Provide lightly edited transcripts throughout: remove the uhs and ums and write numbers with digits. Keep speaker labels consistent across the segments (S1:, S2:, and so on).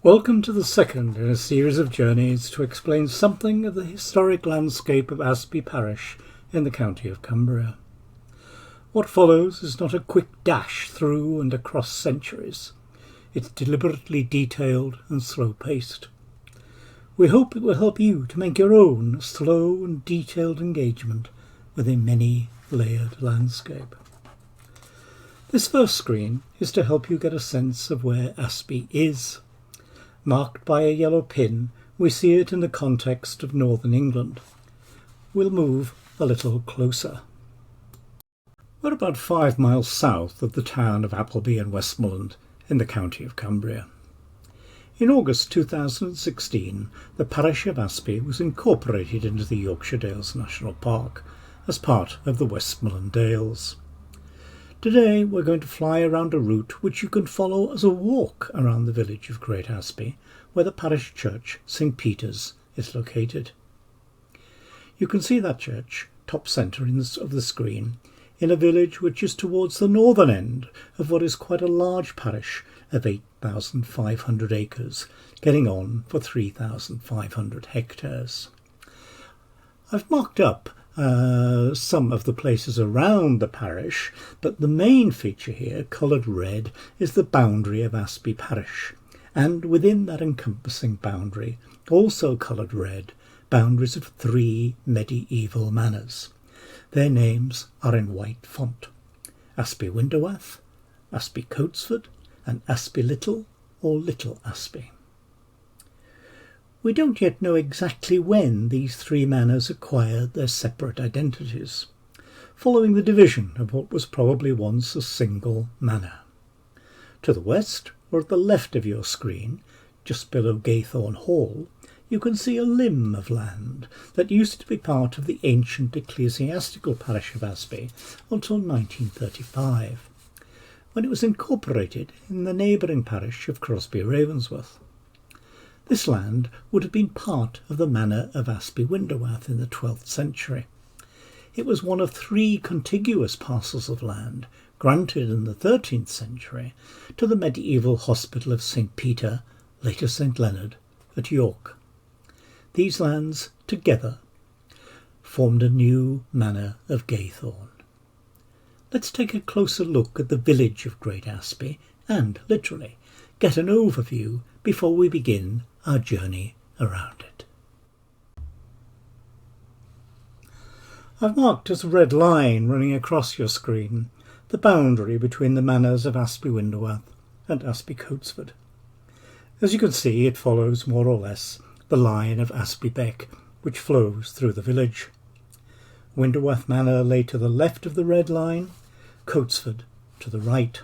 S1: Welcome to the second in a series of journeys to explain something of the historic landscape of Asby Parish in the county of Cumbria. What follows is not a quick dash through and across centuries. It's deliberately detailed and slow-paced. We hope it will help you to make your own slow and detailed engagement with a many-layered landscape. This first screen is to help you get a sense of where Asby is. Marked by a yellow pin, we see it in the context of northern England. We'll move a little closer. We're about 5 miles south of the town of Appleby in Westmoreland in the county of Cumbria. In August 2016, the parish of Asby was incorporated into the Yorkshire Dales National Park as part of the Westmoreland Dales. Today we're going to fly around a route which you can follow as a walk around the village of Great Asby, where the parish church, St. Peter's, is located. You can see that church, top centre of the screen, in a village which is towards the northern end of what is quite a large parish of 8,500 acres, getting on for 3,500 hectares. I've marked up some of the places around the parish, but the main feature here, coloured red, is the boundary of Asby Parish, and within that encompassing boundary, also coloured red, boundaries of 3 medieval manors. Their names are in white font: Asby Winderwath, Asby Coatsford, and Asby Little or Little Asby. We don't yet know exactly when these 3 manors acquired their separate identities, following the division of what was probably once a single manor. To the west, or at the left of your screen, just below Gaythorne Hall, you can see a limb of land that used to be part of the ancient ecclesiastical parish of Asby until 1935, when it was incorporated in the neighbouring parish of Crosby Ravensworth. This land would have been part of the manor of Asby Winderwath in the 12th century. It was one of 3 contiguous parcels of land granted in the 13th century to the medieval hospital of St. Peter, later St. Leonard, at York. These lands, together, formed a new manor of Gaythorne. Let's take a closer look at the village of Great Asby and, literally, get an overview before we begin our journey around it. I've marked as a red line running across your screen the boundary between the manors of Asby Winderwath and Asby Coatsford. As you can see, it follows more or less the line of Asby Beck, which flows through the village. Winderwath Manor lay to the left of the red line, Coatsford to the right.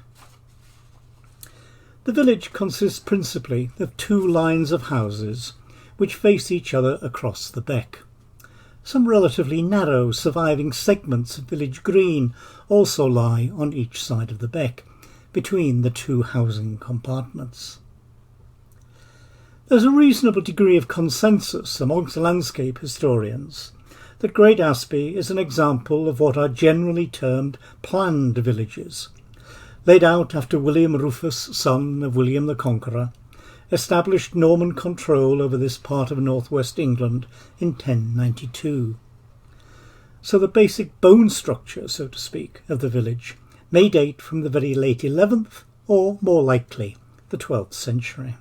S1: The village consists principally of 2 lines of houses which face each other across the beck. Some relatively narrow surviving segments of village green also lie on each side of the beck, between the 2 housing compartments. There's a reasonable degree of consensus amongst landscape historians that Great Asby is an example of what are generally termed planned villages, laid out after William Rufus, son of William the Conqueror, established Norman control over this part of northwest England in 1092. So the basic bone structure, so to speak, of the village may date from the very late 11th or, more likely, the 12th century.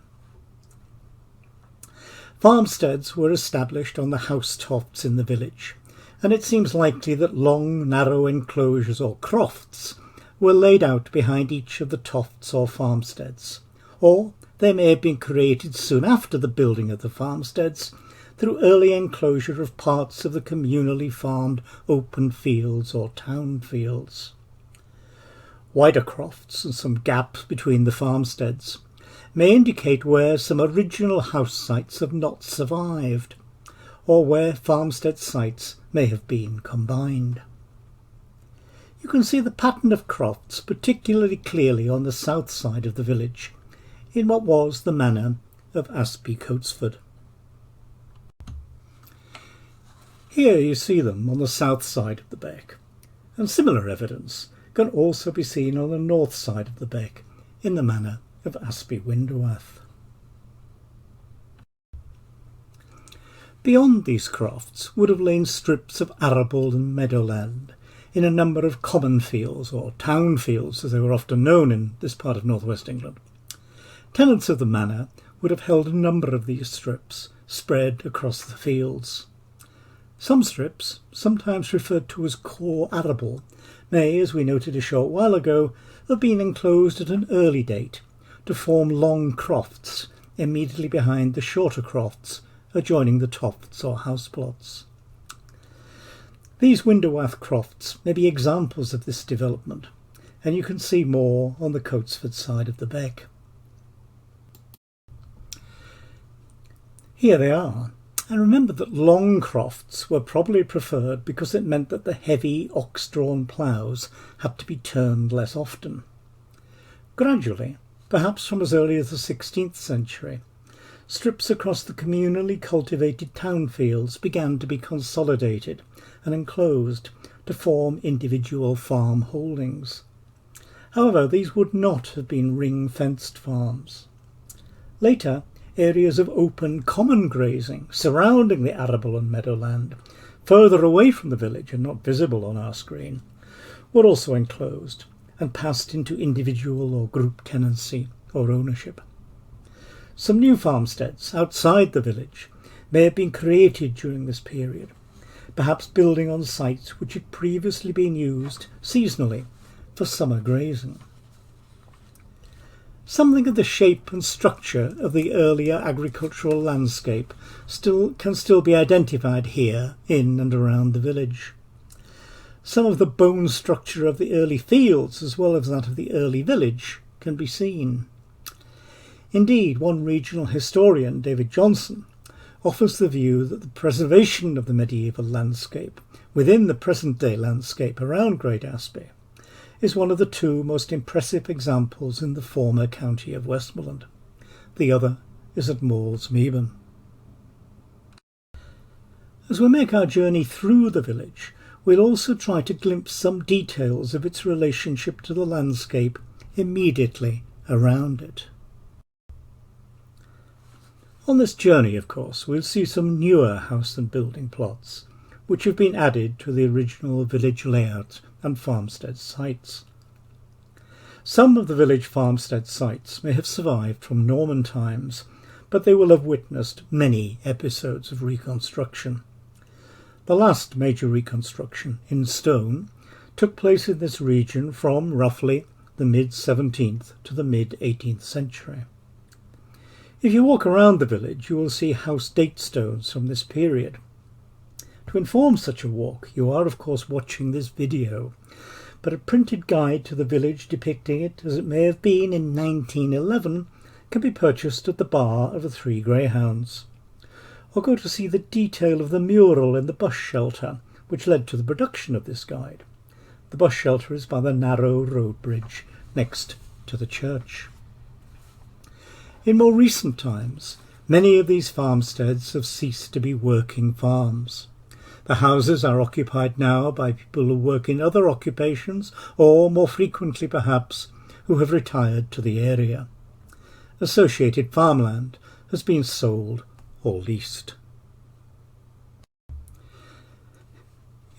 S1: Farmsteads were established on the house-tops in the village, and it seems likely that long, narrow enclosures or crofts were laid out behind each of the tofts or farmsteads, or they may have been created soon after the building of the farmsteads through early enclosure of parts of the communally farmed open fields or town fields. Wider crofts and some gaps between the farmsteads may indicate where some original house sites have not survived, or where farmstead sites may have been combined. You can see the pattern of crofts particularly clearly on the south side of the village, in what was the manor of Asby Coatsford. Here you see them on the south side of the beck, and similar evidence can also be seen on the north side of the beck, in the manor of Asby Winderwath. Beyond these crofts would have lain strips of arable and meadowland, in a number of common fields, or town fields as they were often known in this part of northwest England. Tenants of the manor would have held a number of these strips, spread across the fields. Some strips, sometimes referred to as core arable, may, as we noted a short while ago, have been enclosed at an early date to form long crofts immediately behind the shorter crofts adjoining the tofts or house plots. These Windowath crofts may be examples of this development, and you can see more on the Coatsford side of the beck. Here they are, and remember that long crofts were probably preferred because it meant that the heavy ox-drawn ploughs had to be turned less often. Gradually, perhaps from as early as the 16th century, strips across the communally cultivated town fields began to be consolidated and enclosed to form individual farm holdings. However, these would not have been ring-fenced farms. Later, areas of open common grazing surrounding the arable and meadowland, further away from the village and not visible on our screen, were also enclosed and passed into individual or group tenancy or ownership. Some new farmsteads outside the village may have been created during this period, perhaps building on sites which had previously been used seasonally for summer grazing. Something of the shape and structure of the earlier agricultural landscape can still be identified here in and around the village. Some of the bone structure of the early fields as well as that of the early village can be seen. Indeed, one regional historian, David Johnson, offers the view that the preservation of the medieval landscape within the present-day landscape around Great Asby is one of the two most impressive examples in the former county of Westmoreland. The other is at Moors Meben. As we make our journey through the village, we'll also try to glimpse some details of its relationship to the landscape immediately around it. On this journey, of course, we'll see some newer house and building plots, which have been added to the original village layout and farmstead sites. Some of the village farmstead sites may have survived from Norman times, but they will have witnessed many episodes of reconstruction. The last major reconstruction, in stone, took place in this region from roughly the mid-17th to the mid-18th century. If you walk around the village, you will see house date stones from this period. To inform such a walk, you are of course watching this video, but a printed guide to the village depicting it as it may have been in 1911 can be purchased at the bar of the Three Greyhounds. Or go to see the detail of the mural in the bus shelter, which led to the production of this guide. The bus shelter is by the narrow road bridge next to the church. In more recent times, many of these farmsteads have ceased to be working farms. The houses are occupied now by people who work in other occupations, or, more frequently perhaps, who have retired to the area. Associated farmland has been sold or leased.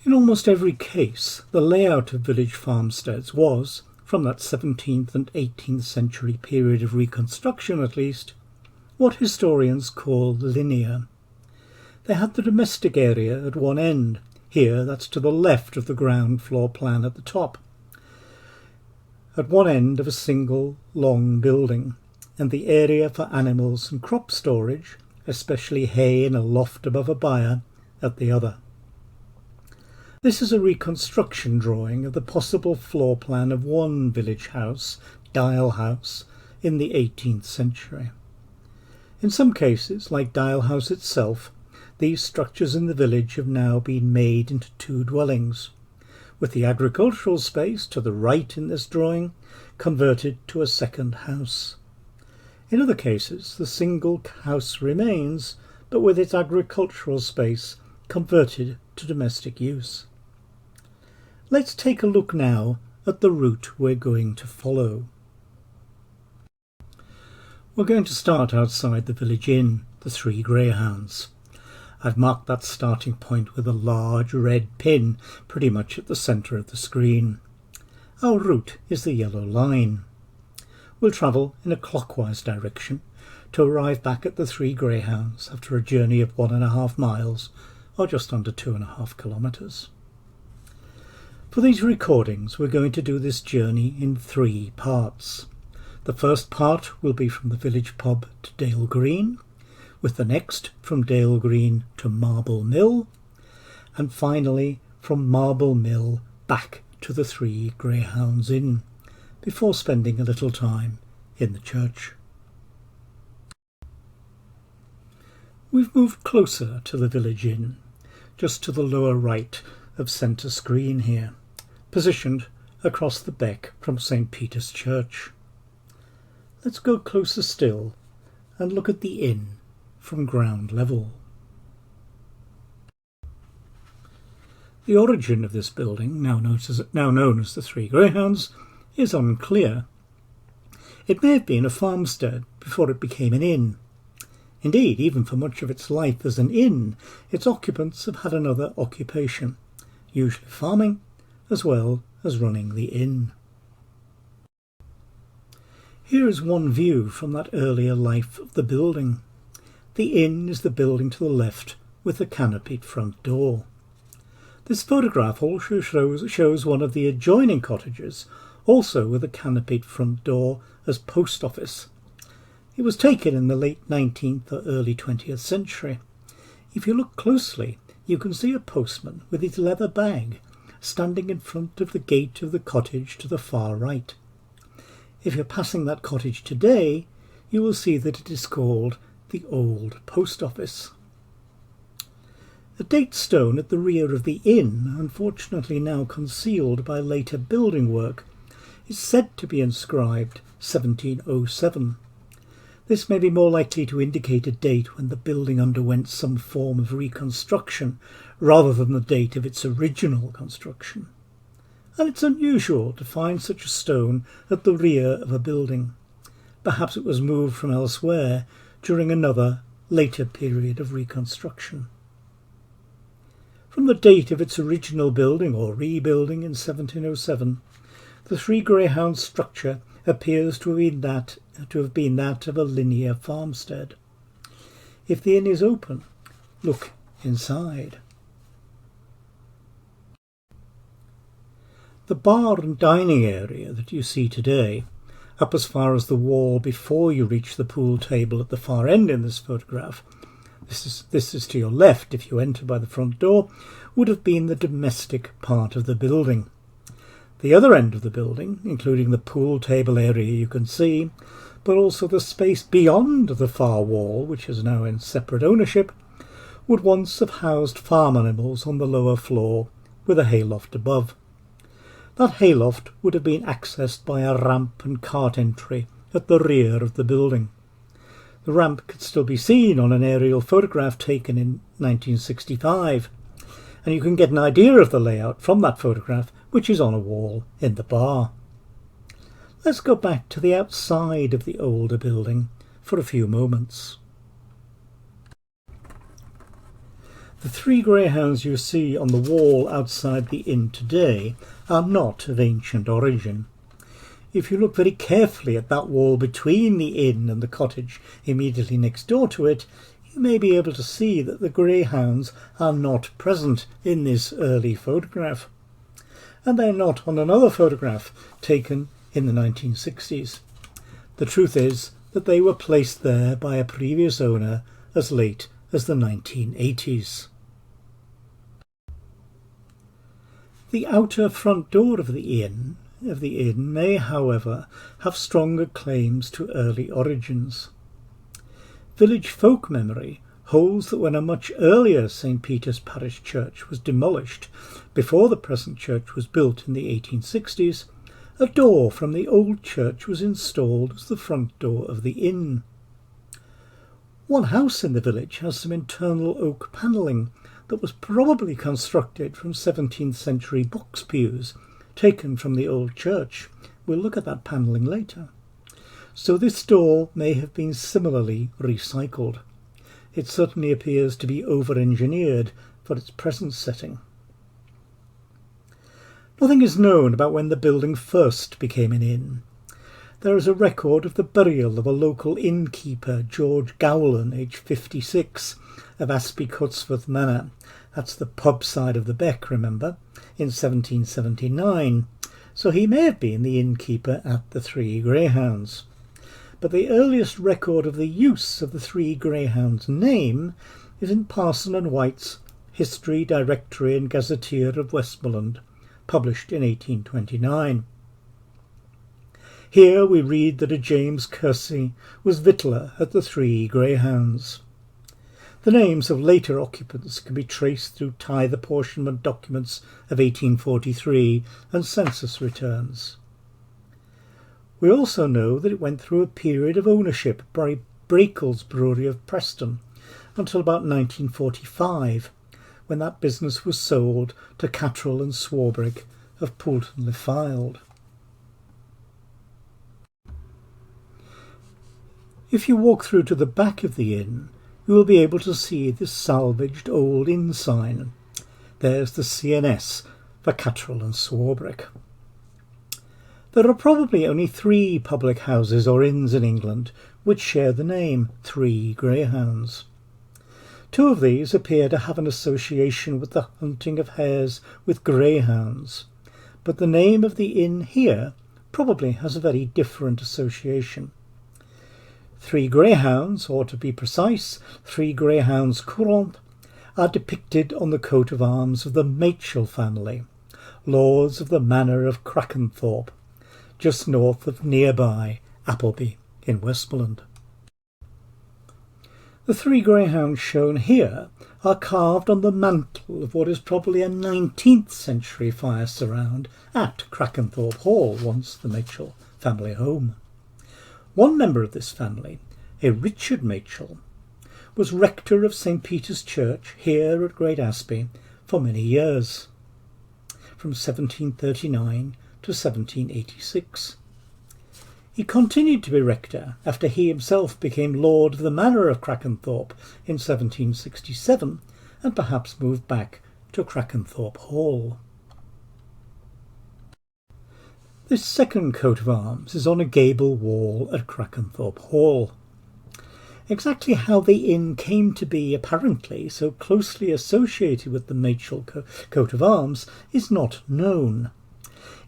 S1: In almost every case, the layout of village farmsteads was, from that 17th and 18th century period of reconstruction at least, what historians call linear. They had the domestic area at one end. Here, that's to the left of the ground floor plan at the top. At one end of a single, long building, and the area for animals and crop storage, especially hay in a loft above a byre, at the other. This is a reconstruction drawing of the possible floor plan of one village house, Dial House, in the 18th century. In some cases, like Dial House itself, these structures in the village have now been made into two dwellings, with the agricultural space to the right in this drawing converted to a second house. In other cases, the single house remains, but with its agricultural space converted to domestic use. Let's take a look now at the route we're going to follow. We're going to start outside the village inn, the Three Greyhounds, I've marked that starting point with a large red pin pretty much at the centre of the screen. Our route is the yellow line. We'll travel in a clockwise direction to arrive back at the Three Greyhounds after a journey of 1.5 miles, or just under 2.5 kilometres. For these recordings, we're going to do this journey in 3 parts. The first part will be from the village pub to Dale Green, with the next from Dale Green to Marble Mill, and finally from Marble Mill back to the Three Greyhounds Inn, before spending a little time in the church. We've moved closer to the village inn, just to the lower right of centre screen here, positioned across the beck from St. Peter's Church. Let's go closer still and look at the inn from ground level. The origin of this building, now known as the Three Greyhounds, is unclear. It may have been a farmstead before it became an inn. Indeed, even for much of its life as an inn, its occupants have had another occupation, usually farming, as well as running the inn. Here is one view from that earlier life of the building. The inn is the building to the left with the canopied front door. This photograph also shows one of the adjoining cottages, also with a canopied front door as post office. It was taken in the late 19th or early 20th century. If you look closely, you can see a postman with his leather bag standing in front of the gate of the cottage to the far right. If you're passing that cottage today, you will see that it is called the Old Post Office. A date stone at the rear of the inn, unfortunately now concealed by later building work, is said to be inscribed 1707. This may be more likely to indicate a date when the building underwent some form of reconstruction rather than the date of its original construction. And it's unusual to find such a stone at the rear of a building. Perhaps it was moved from elsewhere during another, later period of reconstruction. From the date of its original building or rebuilding in 1707, the Three Greyhounds structure appears to have been that of a linear farmstead. If the inn is open, look inside. The bar and dining area that you see today, up as far as the wall before you reach the pool table at the far end in this photograph, this is to your left if you enter by the front door, would have been the domestic part of the building. The other end of the building, including the pool table area you can see, but also the space beyond the far wall, which is now in separate ownership, would once have housed farm animals on the lower floor with a hayloft above. That hayloft would have been accessed by a ramp and cart entry at the rear of the building. The ramp could still be seen on an aerial photograph taken in 1965, and you can get an idea of the layout from that photograph, which is on a wall in the bar. Let's go back to the outside of the older building for a few moments. The Three Greyhounds you see on the wall outside the inn today are not of ancient origin. If you look very carefully at that wall between the inn and the cottage immediately next door to it, you may be able to see that the greyhounds are not present in this early photograph. And they're not on another photograph taken in the 1960s. The truth is that they were placed there by a previous owner as late as the 1980s. The outer front door of the inn may, however, have stronger claims to early origins. Village folk memory holds that when a much earlier St. Peter's Parish church was demolished, before the present church was built in the 1860s, a door from the old church was installed as the front door of the inn. One house in the village has some internal oak panelling that was probably constructed from 17th century box pews taken from the old church. We'll look at that panelling later. So this door may have been similarly recycled. it certainly appears to be over-engineered for its present setting. Nothing is known about when the building first became an inn. There is a record of the burial of a local innkeeper, George Gowland, aged 56, of Asby Cutsworth Manor. That's the pub side of the beck, remember, in 1779. So he may have been the innkeeper at the Three Greyhounds. But the earliest record of the use of the Three Greyhounds name is in Parson and White's History, Directory and Gazetteer of Westmoreland, published in 1829. Here we read that a James Kersey was victualler at the Three Greyhounds. The names of later occupants can be traced through tithe apportionment documents of 1843 and census returns. We also know that it went through a period of ownership by Brakel's Brewery of Preston until about 1945, when that business was sold to Cattrall and Swarbrick of Poulton le Fylde. If you walk through to the back of the inn, you will be able to see this salvaged old inn sign. There's the CNS for Cattrall and Swarbrick. There are probably only 3 public houses or inns in England which share the name Three Greyhounds. 2 of these appear to have an association with the hunting of hares with greyhounds, but the name of the inn here probably has a very different association. Three Greyhounds, or to be precise, Three Greyhounds Courant, are depicted on the coat of arms of the Machell family, lords of the manor of Crackenthorpe, just north of nearby Appleby in Westmoreland. The Three Greyhounds shown here are carved on the mantle of what is probably a 19th century fire surround at Crackenthorpe Hall, once the Machell family home. One member of this family, a Richard Machell, was rector of St. Peter's Church here at Great Asby for many years, from 1739 to 1786. He continued to be rector after he himself became lord of the manor of Crackenthorpe in 1767 and perhaps moved back to Crackenthorpe Hall. This second coat of arms is on a gable wall at Crackenthorpe Hall. Exactly how the inn came to be apparently so closely associated with the Machell coat of arms is not known.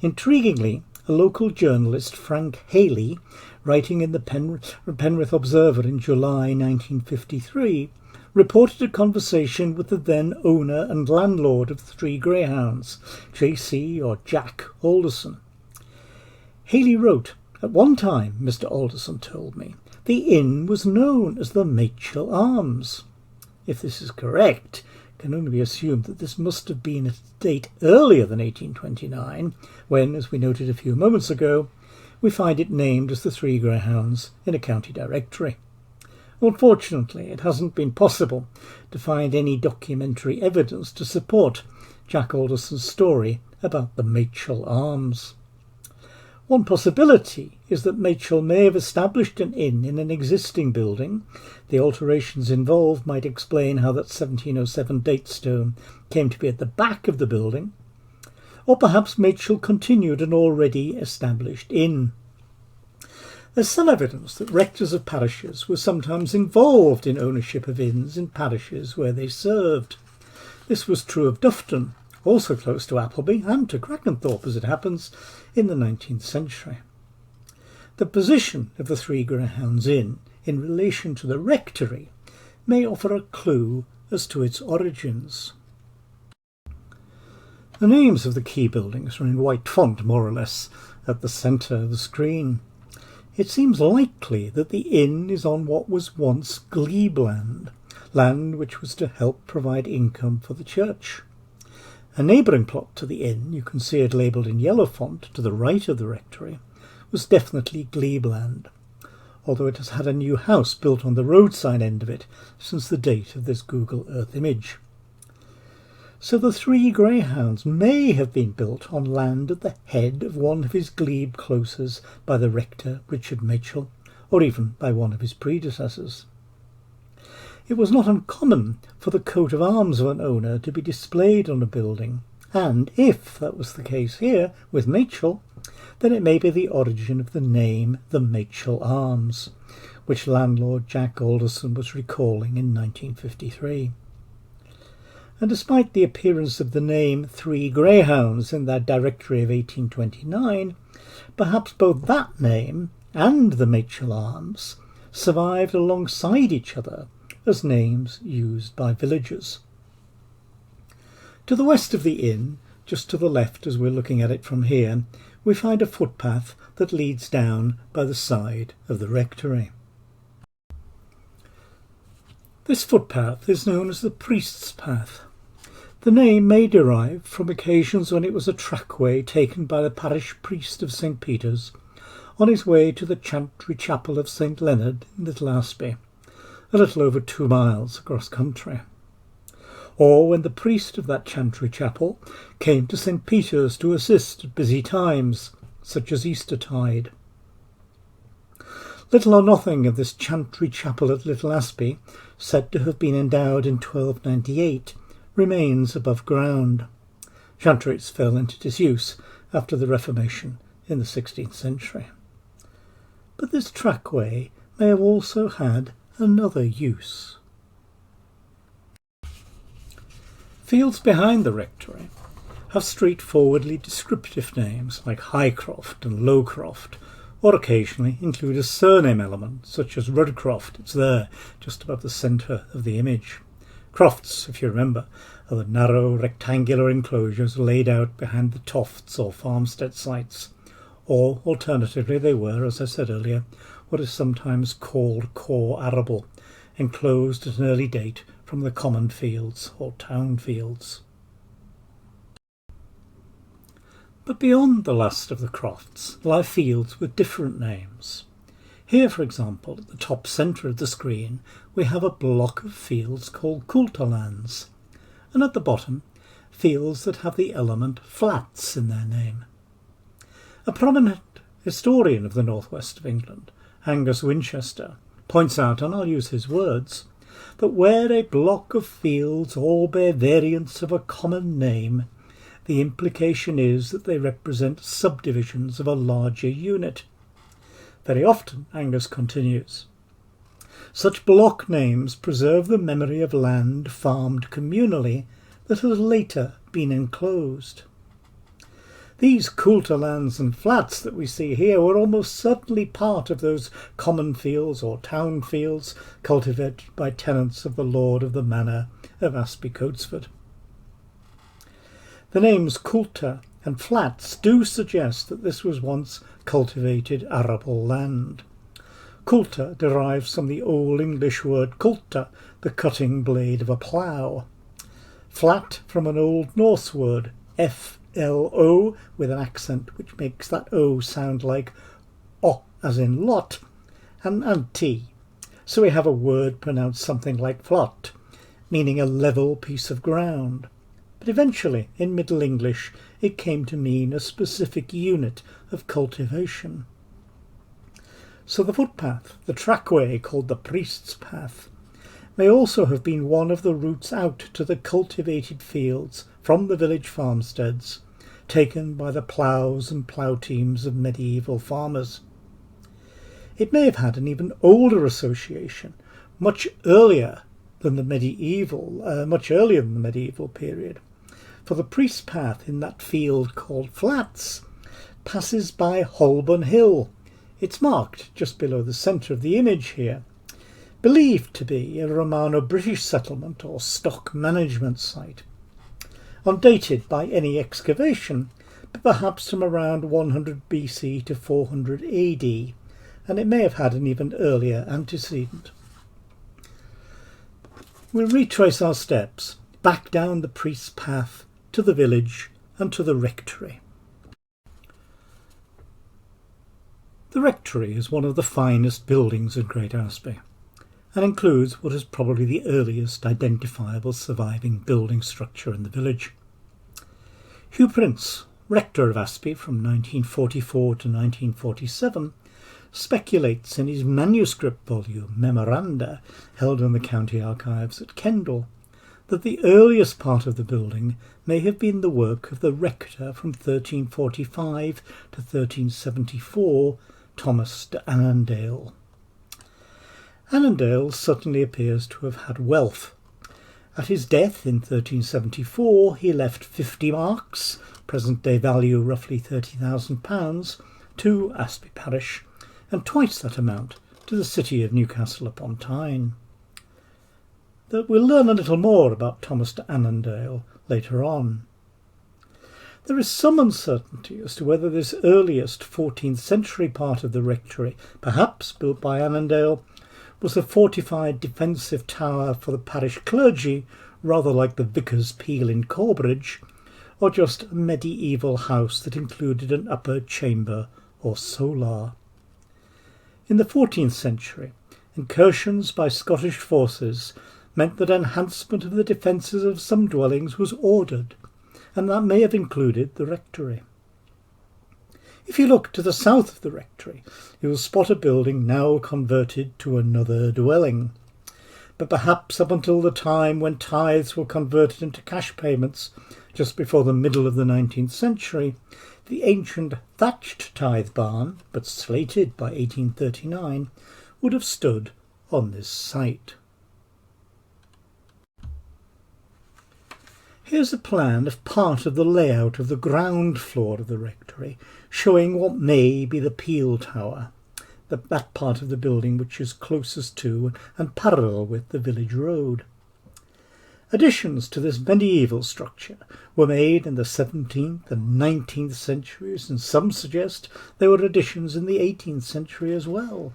S1: Intriguingly, a local journalist, Frank Haley, writing in the Penrith Observer in July 1953, reported a conversation with the then owner and landlord of the Three Greyhounds, J.C. or Jack Alderson. Haley wrote, "At one time, Mr. Alderson told me, the inn was known as the Machell Arms." If this is correct, it can only be assumed that this must have been at a date earlier than 1829, when, as we noted a few moments ago, we find it named as the Three Greyhounds in a county directory. Unfortunately, it hasn't been possible to find any documentary evidence to support Jack Alderson's story about the Machell Arms. One possibility is that Machell may have established an inn in an existing building. The alterations involved might explain how that 1707 date stone came to be at the back of the building. Or perhaps Machell continued an already established inn. There's some evidence that rectors of parishes were sometimes involved in ownership of inns in parishes where they served. This was true of Dufton, also close to Appleby and to Crackenthorpe, as it happens, in the 19th century. The position of the Three Greyhounds Inn in relation to the rectory may offer a clue as to its origins. The names of the key buildings are in white font, more or less, at the centre of the screen. It seems likely that the inn is on what was once glebe land which was to help provide income for the church. A neighbouring plot to the inn, you can see it labelled in yellow font to the right of the rectory, was definitely glebeland, although it has had a new house built on the roadside end of it since the date of this Google Earth image. So the Three Greyhounds may have been built on land at the head of one of his glebe closes by the rector Richard Machell, or even by one of his predecessors. It was not uncommon for the coat of arms of an owner to be displayed on a building, and if that was the case here with Machel, then it may be the origin of the name the Machel Arms, which landlord Jack Alderson was recalling in 1953. And despite the appearance of the name Three Greyhounds in that directory of 1829, perhaps both that name and the Machel Arms survived alongside each other as names used by villagers. To the west of the inn, just to the left as we're looking at it from here, we find a footpath that leads down by the side of the rectory. This footpath is known as the Priest's Path. The name may derive from occasions when it was a trackway taken by the parish priest of St. Peter's on his way to the chantry chapel of St. Leonard in Little Asby, a little over 2 miles across country. Or when the priest of that chantry chapel came to St. Peter's to assist at busy times, such as Eastertide. Little or nothing of this chantry chapel at Little Asby, said to have been endowed in 1298, remains above ground. Chantries fell into disuse after the Reformation in the 16th century. But this trackway may have also had another use. Fields behind the rectory have straightforwardly descriptive names like Highcroft and Lowcroft, or occasionally include a surname element such as Rudcroft. It's there, just above the centre of the image. Crofts, if you remember, are the narrow rectangular enclosures laid out behind the tofts or farmstead sites, or alternatively they were, as I said earlier, what is sometimes called core arable, enclosed at an early date from the common fields or town fields. But beyond the last of the crofts lie fields with different names. Here, for example, at the top centre of the screen, we have a block of fields called coulterlands, and at the bottom, fields that have the element flats in their name. A prominent historian of the northwest of England, Angus Winchester, points out, and I'll use his words, that where a block of fields all bear variants of a common name, the implication is that they represent subdivisions of a larger unit. Very often, Angus continues, such block names preserve the memory of land farmed communally that has later been enclosed. These coulterlands and flats that we see here were almost certainly part of those common fields or town fields cultivated by tenants of the lord of the manor of Asby Coatsford. The names coulter and flats do suggest that this was once cultivated arable land. Coulter derives from the Old English word coulter, the cutting blade of a plough. Flat from an Old Norse word, F-L-O, with an accent which makes that O sound like O as in lot, and T. So we have a word pronounced something like flot, meaning a level piece of ground. But eventually, in Middle English, it came to mean a specific unit of cultivation. So the footpath, the trackway called the Priest's Path, may also have been one of the routes out to the cultivated fields from the village farmsteads, taken by the ploughs and plough teams of medieval farmers. It may have had an even older association, much earlier than the medieval period, for the Priest's Path in that field called Flats passes by Holborn Hill. It's marked just below the centre of the image here, believed to be a Romano-British settlement or stock management site, undated by any excavation, but perhaps from around 100 BC to 400 AD, and it may have had an even earlier antecedent. We'll retrace our steps back down the Priest's Path to the village and to the rectory. The rectory is one of the finest buildings in Great Asby, and includes what is probably the earliest identifiable surviving building structure in the village. Hugh Prince, rector of Asby from 1944 to 1947, speculates in his manuscript volume, Memoranda, held in the county archives at Kendal, that the earliest part of the building may have been the work of the rector from 1345 to 1374, Thomas de Annandale. Annandale certainly appears to have had wealth. At his death in 1374 he left 50 marks, present-day value roughly £30,000, to Asby Parish, and twice that amount to the city of Newcastle upon Tyne. We'll learn a little more about Thomas de Annandale later on. There is some uncertainty as to whether this earliest 14th century part of the rectory, perhaps built by Annandale, was a fortified defensive tower for the parish clergy, rather like the Vicar's Peel in Corbridge, or just a medieval house that included an upper chamber or solar. In the 14th century, incursions by Scottish forces meant that enhancement of the defences of some dwellings was ordered, and that may have included the rectory. If you look to the south of the rectory, you will spot a building now converted to another dwelling. But perhaps up until the time when tithes were converted into cash payments, just before the middle of the 19th century, the ancient thatched tithe barn, but slated by 1839, would have stood on this site. Here's a plan of part of the layout of the ground floor of the rectory, showing what may be the Peel Tower, that part of the building which is closest to and parallel with the village road. Additions to this medieval structure were made in the 17th and 19th centuries, and some suggest there were additions in the 18th century as well.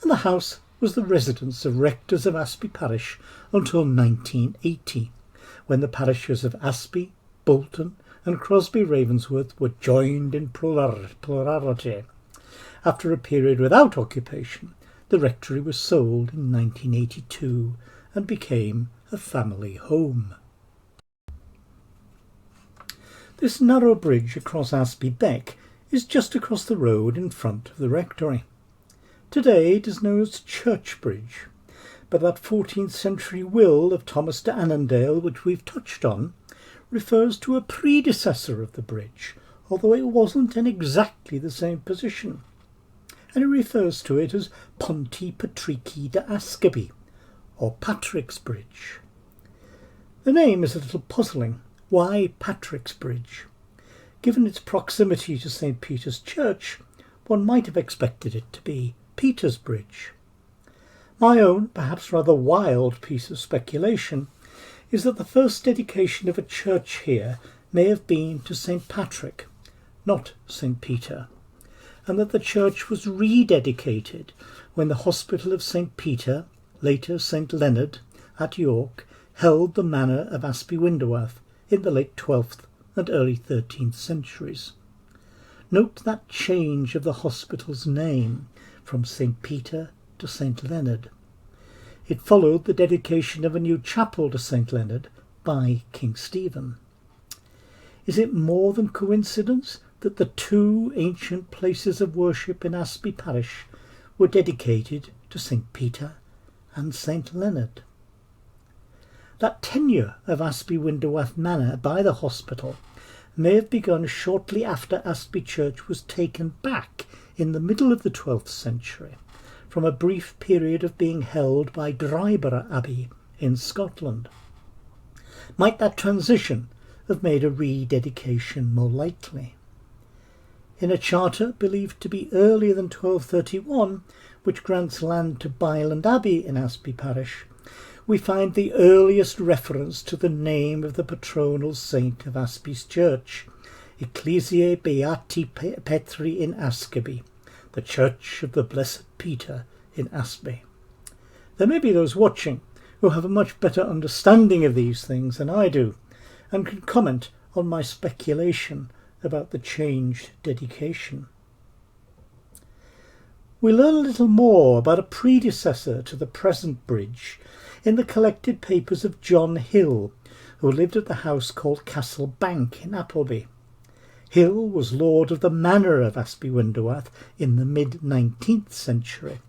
S1: And the house was the residence of rectors of Asby Parish until 1980, when the parishes of Asby, Bolton and Crosby Ravensworth were joined in plurality. After a period without occupation, the rectory was sold in 1982 and became a family home. This narrow bridge across Asby Beck is just across the road in front of the rectory. Today it is known as Church Bridge, but that 14th century will of Thomas de Annandale, which we've touched on, refers to a predecessor of the bridge, although it wasn't in exactly the same position, and it refers to it as Ponte Patrici de Ascaby, or Patrick's Bridge. The name is a little puzzling. Why Patrick's Bridge? Given its proximity to St. Peter's Church, one might have expected it to be Peter's Bridge. My own, perhaps rather wild piece of speculation is that the first dedication of a church here may have been to St. Patrick, not St. Peter, and that the church was rededicated when the Hospital of St. Peter, later St. Leonard, at York, held the manor of Asby Winderworth in the late 12th and early 13th centuries. Note that change of the hospital's name from St. Peter to St. Leonard. It followed the dedication of a new chapel to St. Leonard by King Stephen. Is it more than coincidence that the two ancient places of worship in Asby Parish were dedicated to St. Peter and St. Leonard? That tenure of Asby Winderworth Manor by the hospital may have begun shortly after Asby Church was taken back in the middle of the 12th century, from a brief period of being held by Dryborough Abbey in Scotland. Might that transition have made a rededication more likely? In a charter believed to be earlier than 1231, which grants land to Byland Abbey in Asby Parish, we find the earliest reference to the name of the patronal saint of Asby's church, Ecclesiae Beati Petri in Ascaby, the Church of the Blessed Peter in Asby. There may be those watching who have a much better understanding of these things than I do, and can comment on my speculation about the changed dedication. We learn a little more about a predecessor to the present bridge in the collected papers of John Hill, who lived at the house called Castle Bank in Appleby. Hill was lord of the manor of Asby Winderwath in the mid-19th century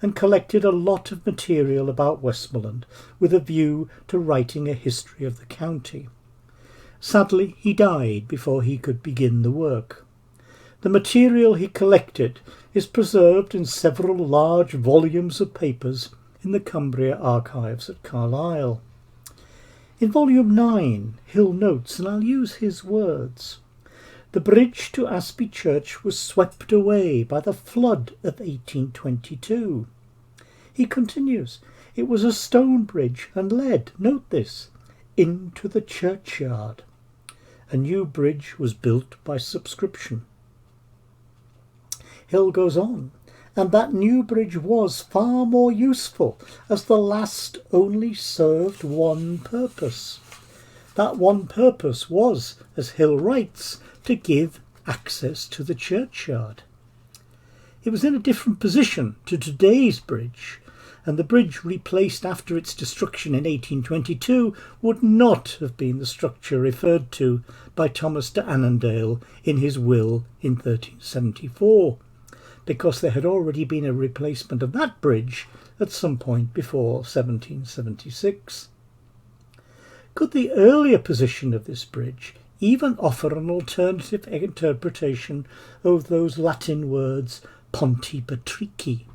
S1: and collected a lot of material about Westmoreland with a view to writing a history of the county. Sadly, he died before he could begin the work. The material he collected is preserved in several large volumes of papers in the Cumbria archives at Carlisle. In volume 9, Hill notes, and I'll use his words, "The bridge to Asby Church was swept away by the flood of 1822. He continues, "It was a stone bridge and led, note this, into the churchyard. A new bridge was built by subscription." Hill goes on, "And that new bridge was far more useful, as the last only served one purpose. That one purpose was, as Hill writes, to give access to the churchyard. It was in a different position to today's bridge, and the bridge replaced after its destruction in 1822 would not have been the structure referred to by Thomas de Annandale in his will in 1374, because there had already been a replacement of that bridge at some point before 1776. Could the earlier position of this bridge even offer an alternative interpretation of those Latin words Ponti Patrici?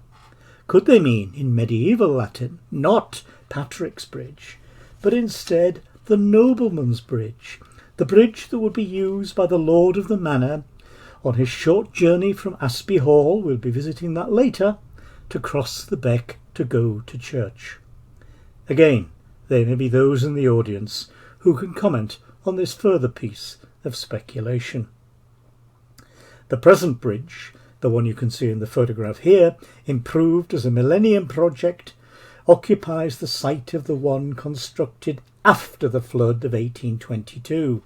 S1: Could they mean, in medieval Latin, not Patrick's Bridge, but instead the nobleman's bridge, the bridge that would be used by the lord of the manor on his short journey from Asby Hall, we'll be visiting that later, to cross the beck to go to church? Again, there may be those in the audience who can comment on this further piece of speculation. The present bridge, the one you can see in the photograph here, improved as a millennium project, occupies the site of the one constructed after the flood of 1822,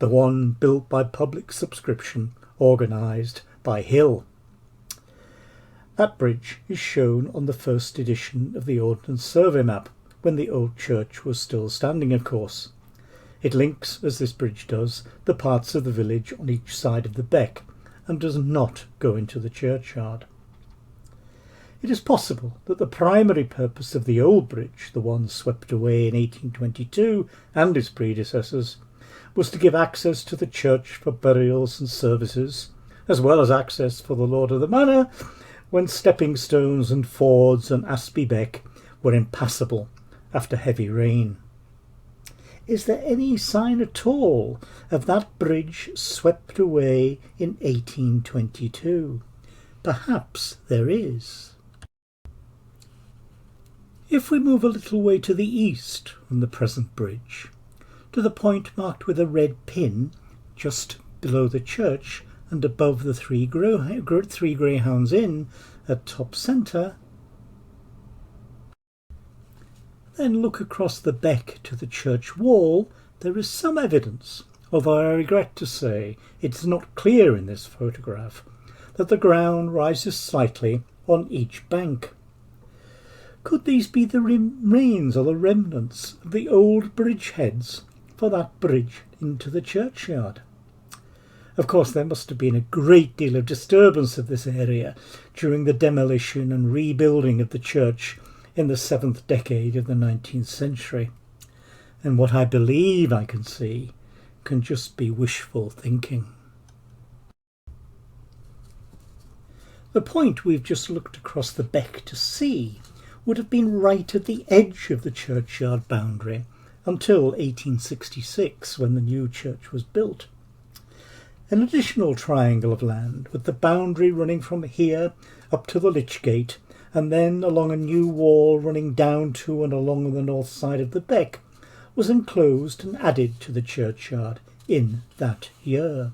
S1: the one built by public subscription, organised by Hill. That bridge is shown on the first edition of the Ordnance Survey map, when the old church was still standing, of course. It links, as this bridge does, the parts of the village on each side of the beck, and does not go into the churchyard. It is possible that the primary purpose of the old bridge, the one swept away in 1822 and its predecessors, was to give access to the church for burials and services, as well as access for the lord of the manor when stepping stones and fords on Asby Beck were impassable after heavy rain. Is there any sign at all of that bridge swept away in 1822? Perhaps there is. If we move a little way to the east from the present bridge, to the point marked with a red pin just below the church and above the Three Greyhounds Inn at top centre, then look across the beck to the church wall, there is some evidence, although I regret to say it is not clear in this photograph, that the ground rises slightly on each bank. Could these be the remains or the remnants of the old bridge heads for that bridge into the churchyard? Of course, there must have been a great deal of disturbance of this area during the demolition and rebuilding of the church in the 7th decade of the 19th century, and what I believe I can see can just be wishful thinking. The point we've just looked across the beck to see would have been right at the edge of the churchyard boundary until 1866, when the new church was built. An additional triangle of land with the boundary running from here up to the Lich Gate and then along a new wall running down to and along the north side of the beck was enclosed and added to the churchyard in that year.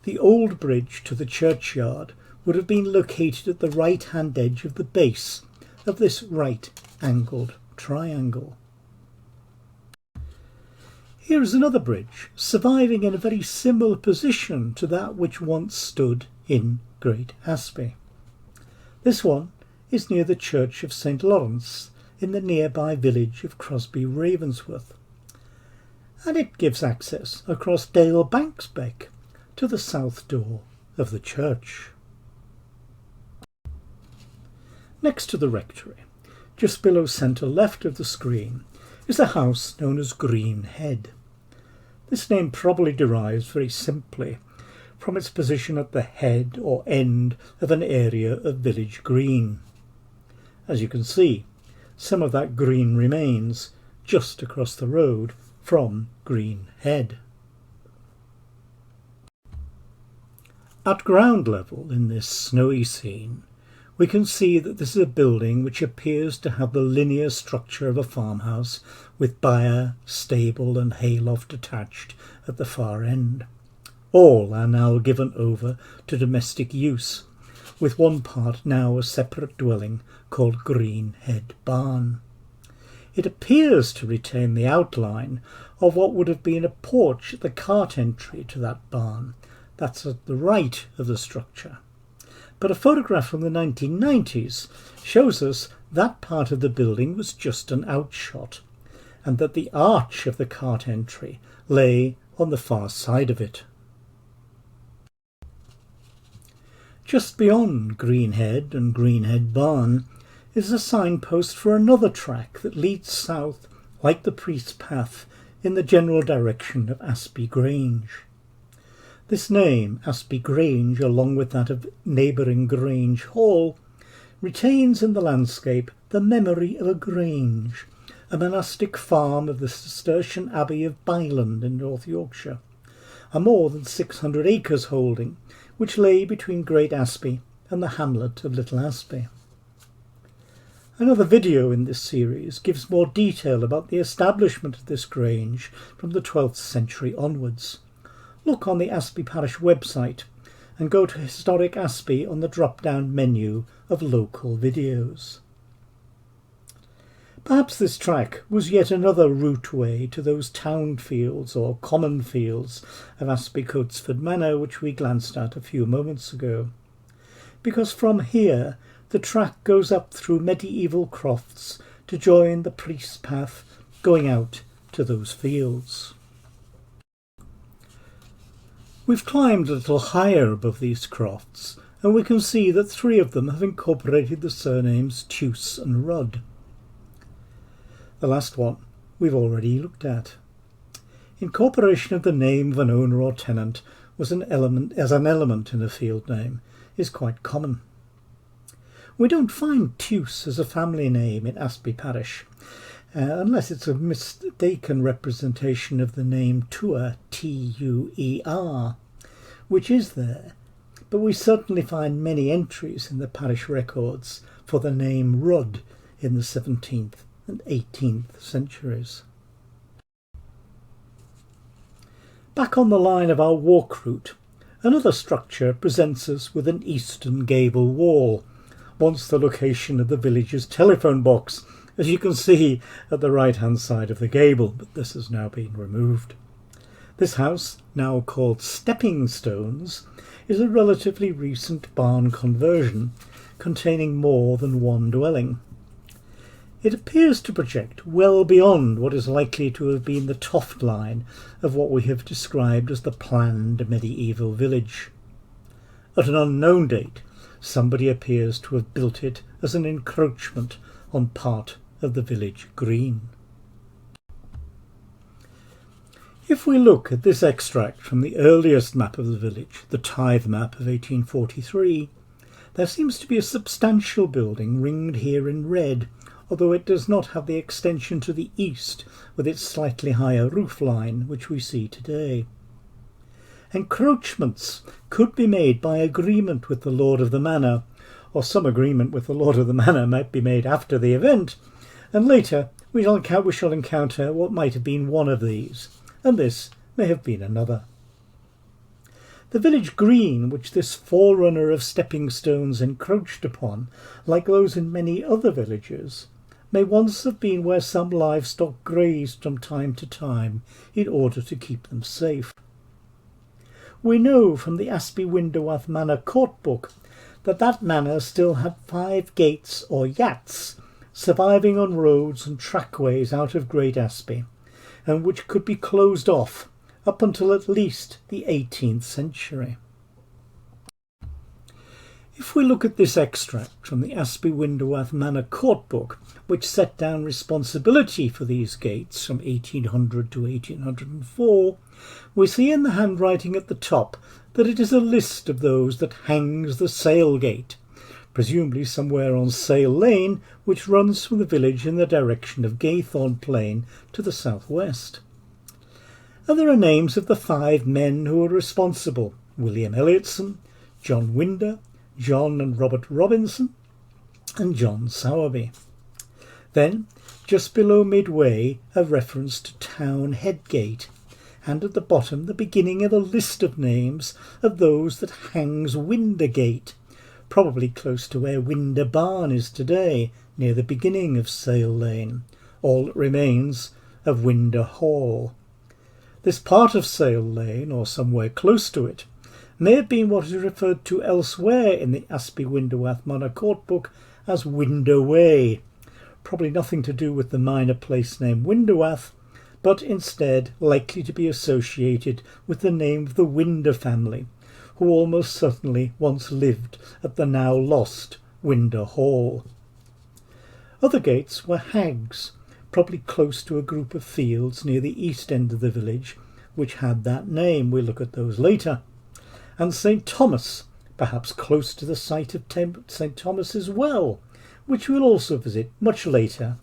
S1: The old bridge to the churchyard would have been located at the right-hand edge of the base of this right-angled triangle. Here is another bridge, surviving in a very similar position to that which once stood in Great Asby. This one is near the church of St. Lawrence in the nearby village of Crosby Ravensworth. and it gives access across Dale Banksbeck to the south door of the church. Next to the rectory, just below centre left of the screen, is a house known as Green Head. This name probably derives very simply from its position at the head or end of an area of village green. As you can see, some of that green remains just across the road from Green Head. At ground level in this snowy scene, we can see that this is a building which appears to have the linear structure of a farmhouse with byre, stable and hayloft attached at the far end. All are now given over to domestic use, with one part now a separate dwelling called Green Head Barn. It appears to retain the outline of what would have been a porch at the cart entry to that barn. That's at the right of the structure. But a photograph from the 1990s shows us that part of the building was just an outshot, and that the arch of the cart entry lay on the far side of it. Just beyond Greenhead and Greenhead Barn is a signpost for another track that leads south, like the priest's path, in the general direction of Asby Grange. This name, Asby Grange, along with that of neighbouring Grange Hall, retains in the landscape the memory of a grange, a monastic farm of the Cistercian Abbey of Byland in North Yorkshire, a more than 600 acres holding, which lay between Great Asby and the hamlet of Little Asby. Another video in this series gives more detail about the establishment of this grange from the 12th century onwards. Look on the Asby Parish website and go to Historic Asby on the drop-down menu of local videos. Perhaps this track was yet another routeway to those town fields or common fields of Asby Coatsford Manor which we glanced at a few moments ago, because from here the track goes up through medieval crofts to join the priest's path going out to those fields. We've climbed a little higher above these crofts, and we can see that 3 of them have incorporated the surnames Tewce and Rudd. The last one we've already looked at. Incorporation of the name of an owner or tenant as an element in a field name is quite common. We don't find Tewce as a family name in Asby Parish, unless it's a mistaken representation of the name Tuer, Tuer, which is there, but we certainly find many entries in the parish records for the name Rudd in the 17th and 18th centuries. Back on the line of our walk route, another structure presents us with an eastern gable wall, once the location of the village's telephone box, as you can see at the right-hand side of the gable, but this has now been removed. This house, now called Stepping Stones, is a relatively recent barn conversion, containing more than one dwelling. It appears to project well beyond what is likely to have been the toft line of what we have described as the planned medieval village. At an unknown date, somebody appears to have built it as an encroachment on part of the village green. If we look at this extract from the earliest map of the village, the tithe map of 1843, there seems to be a substantial building ringed here in red, although it does not have the extension to the east with its slightly higher roof line which we see today. Encroachments could be made by agreement with the lord of the manor, or some agreement with the lord of the manor might be made after the event, and later we shall encounter what might have been one of these, and this may have been another. The village green, which this forerunner of stepping stones encroached upon, like those in many other villages, may once have been where some livestock grazed from time to time in order to keep them safe. We know from the Asby Windowath Manor Court Book that manor still had 5 gates or yats surviving on roads and trackways out of Great Asby, and which could be closed off up until at least the 18th century. If we look at this extract from the Asby-Windewath Manor Court Book, which set down responsibility for these gates from 1800 to 1804, we see in the handwriting at the top that it is a list of those that hangs the Sale Gate, presumably somewhere on Sale Lane, which runs from the village in the direction of Gaythorne Plain to the southwest. And there are names of the 5 men who were responsible: William Elliotson, John Winder, John and Robert Robinson, and John Sowerby. Then, just below midway, a reference to Town Head Gate, and at the bottom the beginning of a list of names of those that hangs Winder Gate, probably close to where Winder Barn is today, near the beginning of Sale Lane, all that remains of Winder Hall. This part of Sale Lane, or somewhere close to it, may have been what is referred to elsewhere in the Asby-Windewath Manor Court Book as Winder Way, probably nothing to do with the minor place name Windewath, but instead likely to be associated with the name of the Winder family, who almost certainly once lived at the now lost Winder Hall. Other gates were hags, probably close to a group of fields near the east end of the village, which had that name. We'll look at those later. And St. Thomas, perhaps close to the site of St. Thomas's Well, which we'll also visit much later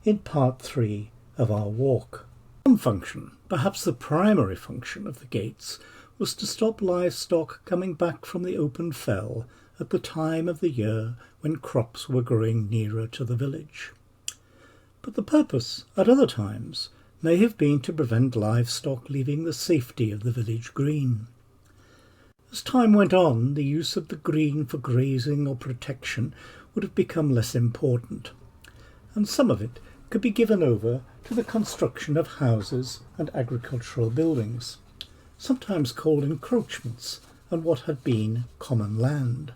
S1: in part 3 of our walk. One function, perhaps the primary function of the gates, was to stop livestock coming back from the open fell at the time of the year when crops were growing nearer to the village. But the purpose, at other times, may have been to prevent livestock leaving the safety of the village green. As time went on, the use of the green for grazing or protection would have become less important, and some of it could be given over to the construction of houses and agricultural buildings, sometimes called encroachments on what had been common land.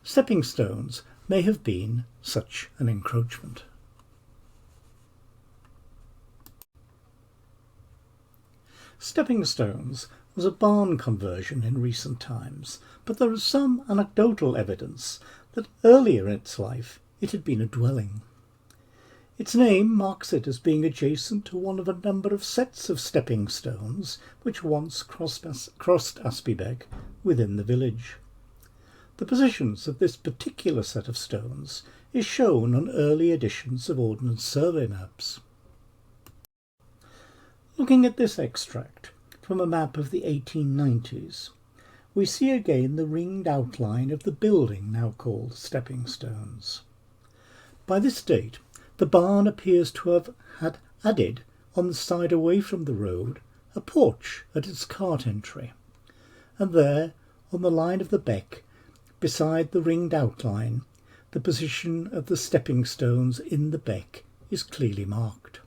S1: Stepping stones may have been such an encroachment. Stepping stones was a barn conversion in recent times, but there is some anecdotal evidence that earlier in its life it had been a dwelling. Its name marks it as being adjacent to one of a number of sets of stepping stones which once crossed Asbybeck within the village. The positions of this particular set of stones is shown on early editions of Ordnance Survey maps. Looking at this extract from a map of the 1890s, we see again the ringed outline of the building now called Stepping Stones. By this date, the barn appears to have had added, on the side away from the road, a porch at its cart entry, and there, on the line of the beck, beside the ringed outline, the position of the stepping stones in the beck is clearly marked.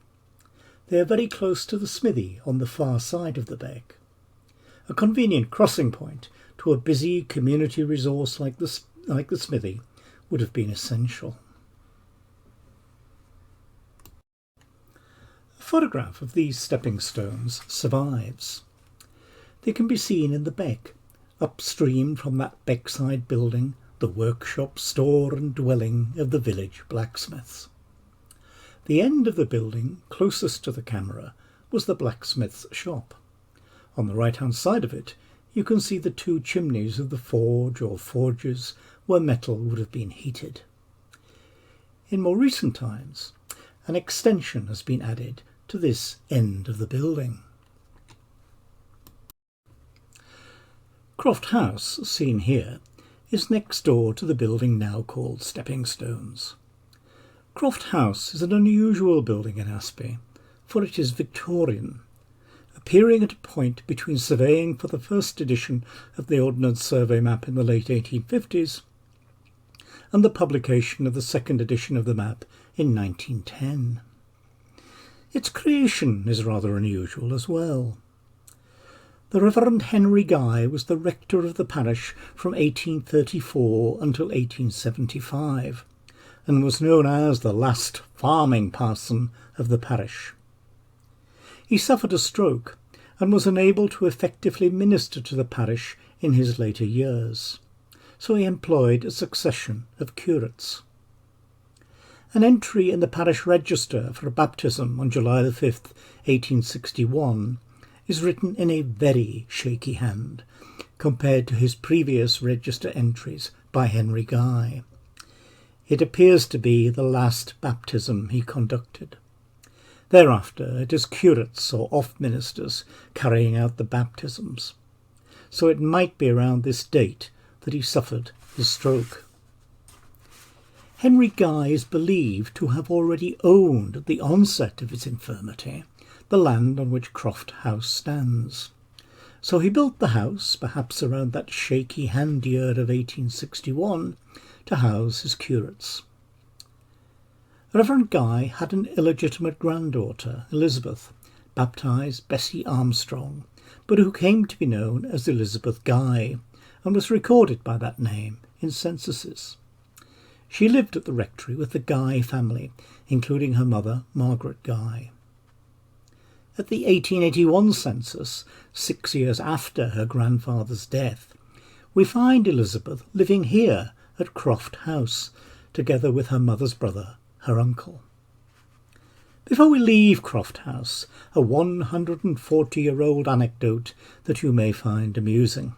S1: They are very close to the smithy on the far side of the beck. A convenient crossing point to a busy community resource like the smithy would have been essential. A photograph of these stepping stones survives. They can be seen in the beck, upstream from that beckside building, the workshop, store and dwelling of the village blacksmiths. The end of the building, closest to the camera, was the blacksmith's shop. On the right-hand side of it, you can see the 2 chimneys of the forge or forges where metal would have been heated. In more recent times, an extension has been added to this end of the building. Croft House, seen here, is next door to the building now called Stepping Stones. Croft House is an unusual building in Asby, for it is Victorian, appearing at a point between surveying for the first edition of the Ordnance Survey map in the late 1850s and the publication of the second edition of the map in 1910. Its creation is rather unusual as well. The Reverend Henry Guy was the rector of the parish from 1834 until 1875, and was known as the last farming parson of the parish. He suffered a stroke and was unable to effectively minister to the parish in his later years, so he employed a succession of curates. An entry in the parish register for a baptism on July the 5th, 1861, is written in a very shaky hand compared to his previous register entries by Henry Guy. It appears to be the last baptism he conducted. Thereafter it is curates or off-ministers carrying out the baptisms, so it might be around this date that he suffered his stroke. Henry Guy is believed to have already owned at the onset of his infirmity the land on which Croft House stands. So he built the house, perhaps around that shaky hand year of 1861, to house his curates. Reverend Guy had an illegitimate granddaughter, Elizabeth, baptised Bessie Armstrong, but who came to be known as Elizabeth Guy, and was recorded by that name in censuses. She lived at the rectory with the Guy family, including her mother, Margaret Guy. At the 1881 census, 6 years after her grandfather's death, we find Elizabeth living here at Croft House, together with her mother's brother, her uncle. Before we leave Croft House, a 140-year-old anecdote that you may find amusing.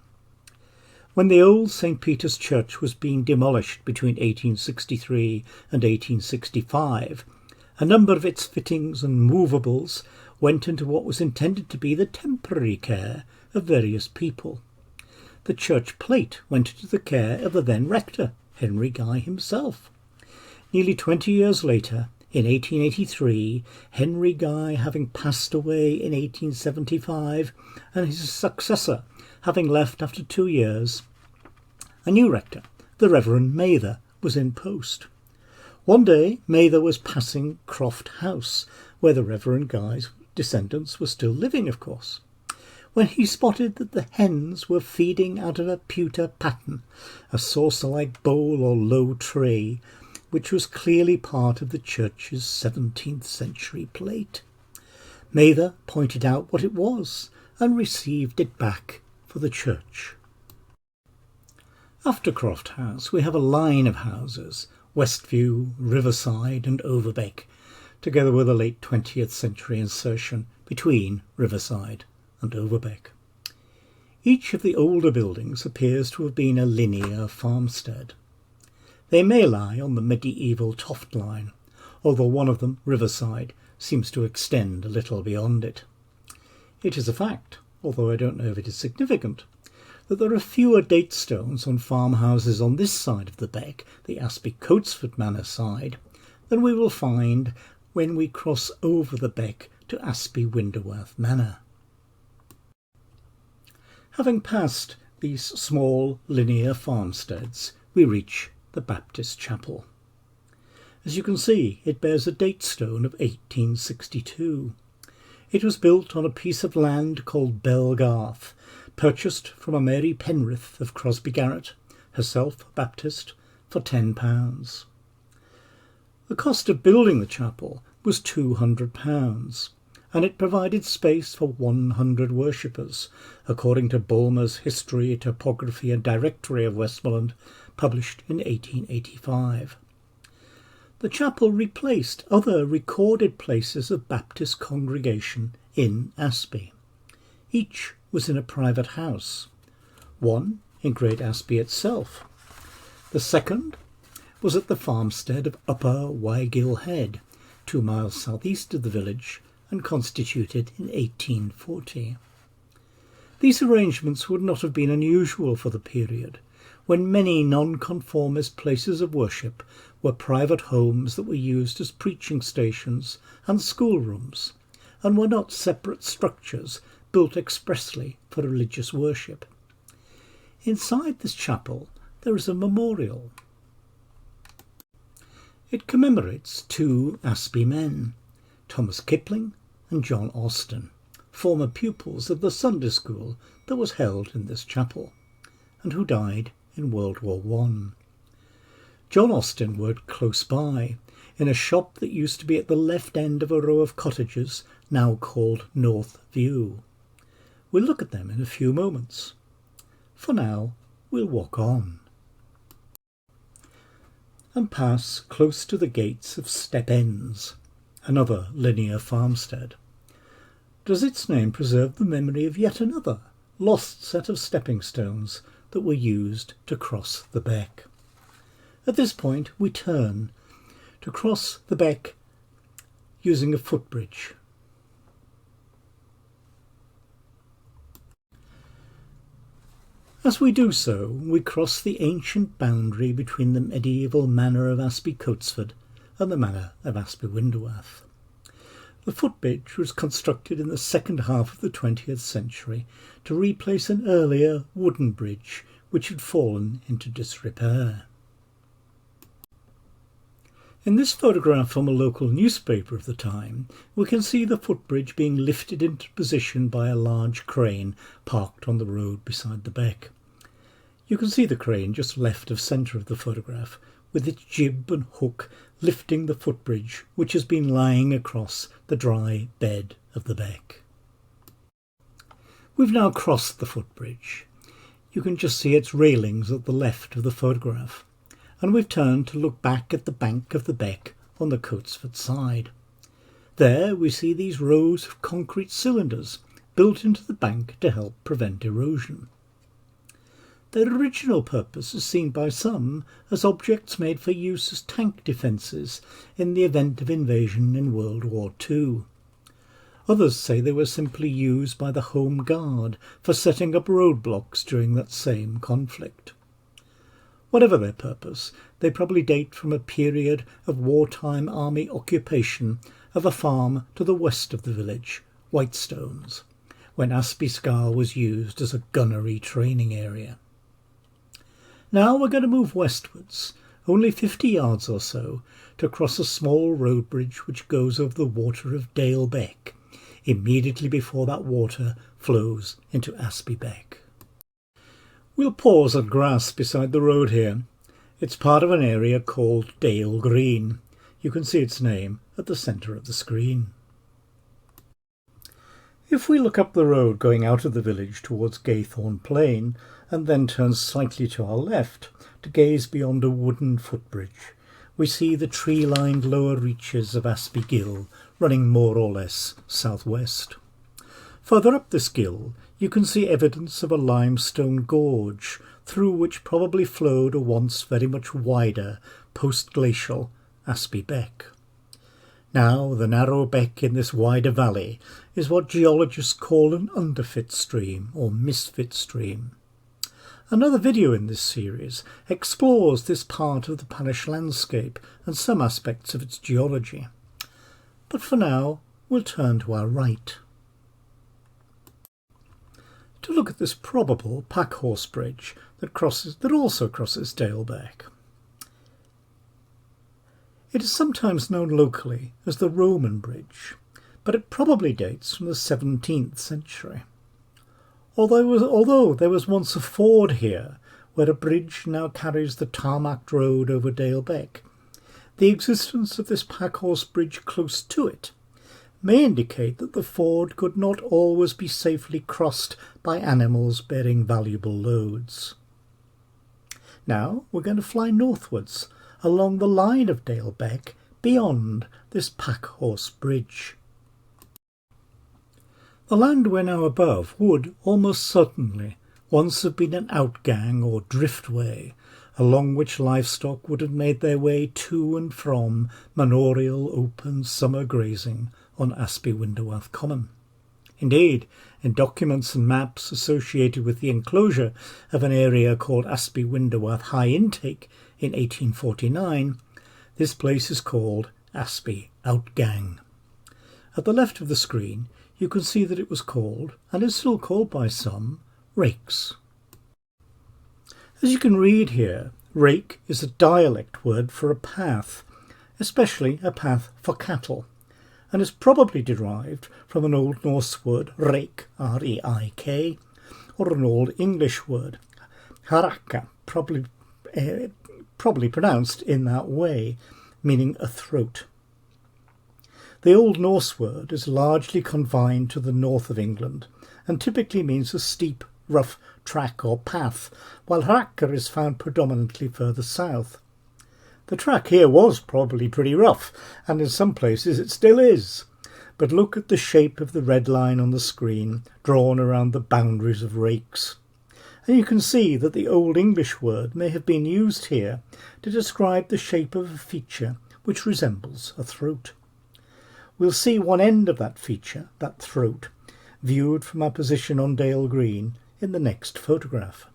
S1: When the old St. Peter's Church was being demolished between 1863 and 1865, a number of its fittings and movables went into what was intended to be the temporary care of various people. The church plate went into the care of the then rector, Henry Guy himself. Nearly 20 years later, in 1883, Henry Guy having passed away in 1875, and his successor having left after 2 years, a new rector, the Reverend Mather, was in post. One day, Mather was passing Croft House, where the Reverend Guy's descendants were still living, of course, when he spotted that the hens were feeding out of a pewter patten, a saucer-like bowl or low tray, which was clearly part of the church's 17th century plate. Mather pointed out what it was and received it back for the church. After Croft House, we have a line of houses, Westview, Riverside and Overbeck, together with a late 20th century insertion between Riverside and Overbeck. Each of the older buildings appears to have been a linear farmstead. They may lie on the medieval Toft line, although one of them, Riverside, seems to extend a little beyond it. It is a fact, although I don't know if it is significant, that there are fewer date stones on farmhouses on this side of the beck, the Asby-Coatsford Manor side, than we will find when we cross over the beck to Asby-Winderworth Manor. Having passed these small linear farmsteads, we reach the Baptist Chapel. As you can see, it bears a date stone of 1862. It was built on a piece of land called Belgarth, purchased from a Mary Penrith of Crosby Garrett, herself a Baptist, for £10. The cost of building the chapel was £200, and it provided space for 100 worshippers, according to Bulmer's History, Topography and Directory of Westmoreland, published in 1885. The chapel replaced other recorded places of Baptist congregation in Asby. Each was in a private house, one in Great Asby itself. The second was at the farmstead of Upper Wygill Head, 2 miles southeast of the village, and constituted in 1840. These arrangements would not have been unusual for the period, when many nonconformist places of worship were private homes that were used as preaching stations and schoolrooms, and were not separate structures built expressly for religious worship. Inside this chapel there is a memorial. It commemorates 2 Asby men, Thomas Kipling and John Austin, former pupils of the Sunday school that was held in this chapel, and who died in World War I. John Austin worked close by, in a shop that used to be at the left end of a row of cottages, now called North View. We'll look at them in a few moments. For now, we'll walk on and pass close to the gates of Step Ends, another linear farmstead. Does its name preserve the memory of yet another lost set of stepping stones that were used to cross the beck? At this point, we turn to cross the beck using a footbridge. As we do so, we cross the ancient boundary between the medieval manor of Asby Coatsford and the manor of Asby Winderworth. The footbridge was constructed in the second half of the 20th century to replace an earlier wooden bridge which had fallen into disrepair. In this photograph from a local newspaper of the time, we can see the footbridge being lifted into position by a large crane parked on the road beside the beck. You can see the crane just left of centre of the photograph, with its jib and hook lifting the footbridge which has been lying across the dry bed of the beck. We've now crossed the footbridge. You can just see its railings at the left of the photograph, and we've turned to look back at the bank of the beck on the Coatsford side. There we see these rows of concrete cylinders built into the bank to help prevent erosion. Their original purpose is seen by some as objects made for use as tank defences in the event of invasion in World War II. Others say they were simply used by the Home Guard for setting up roadblocks during that same conflict. Whatever their purpose, they probably date from a period of wartime army occupation of a farm to the west of the village, Whitestones, when Asby Scar was used as a gunnery training area. Now we're going to move westwards, only 50 yards or so, to cross a small road bridge which goes over the water of Dale Beck, immediately before that water flows into Asby Beck. We'll pause on grass beside the road here. It's part of an area called Dale Green. You can see its name at the centre of the screen. If we look up the road going out of the village towards Gaythorne Plain, and then turn slightly to our left to gaze beyond a wooden footbridge, we see the tree-lined lower reaches of Asby Gill running more or less southwest. Further up this gill, you can see evidence of a limestone gorge through which probably flowed a once very much wider post-glacial Asby Beck. Now, the narrow beck in this wider valley is what geologists call an underfit stream or misfit stream. Another video in this series explores this part of the parish landscape and some aspects of its geology. But for now, we'll turn to our right to look at this probable packhorse bridge that also crosses Dale Beck. It is sometimes known locally as the Roman Bridge, but it probably dates from the 17th century. Although there was once a ford here, where a bridge now carries the tarmacked road over Dale Beck, the existence of this packhorse bridge close to it may indicate that the ford could not always be safely crossed by animals bearing valuable loads. Now we're going to fly northwards along the line of Dale Beck beyond this packhorse bridge. The land we're now above would, almost certainly, once have been an outgang or driftway, along which livestock would have made their way to and from manorial open summer grazing on Asby Winderworth Common. Indeed, in documents and maps associated with the enclosure of an area called Asby Winderworth High Intake in 1849, this place is called Asby Outgang. At the left of the screen, you can see that it was called, and is still called by some, rakes. As you can read here, rake is a dialect word for a path, especially a path for cattle, and is probably derived from an Old Norse word reik, R-E-I-K, or an Old English word, haraka, probably pronounced in that way, meaning a throat. The Old Norse word is largely confined to the north of England and typically means a steep, rough track or path, while hrakkr is found predominantly further south. The track here was probably pretty rough, and in some places it still is. But look at the shape of the red line on the screen, drawn around the boundaries of rakes. And you can see that the Old English word may have been used here to describe the shape of a feature which resembles a throat. We'll see one end of that feature, that throat, viewed from our position on Dale Green in the next photograph.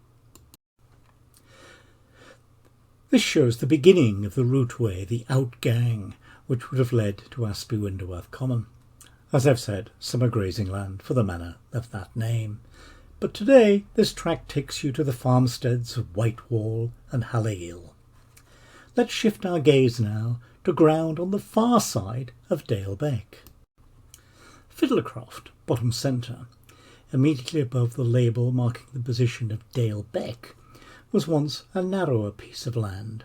S1: This shows the beginning of the routeway, the outgang, which would have led to Asby-Winderworth Common. As I've said, summer grazing land for the manor of that name. But today this track takes you to the farmsteads of Whitewall and Hallehill. Let's shift our gaze now to ground on the far side of Dale Beck. Fiddlercroft, bottom centre, immediately above the label marking the position of Dale Beck, was once a narrower piece of land,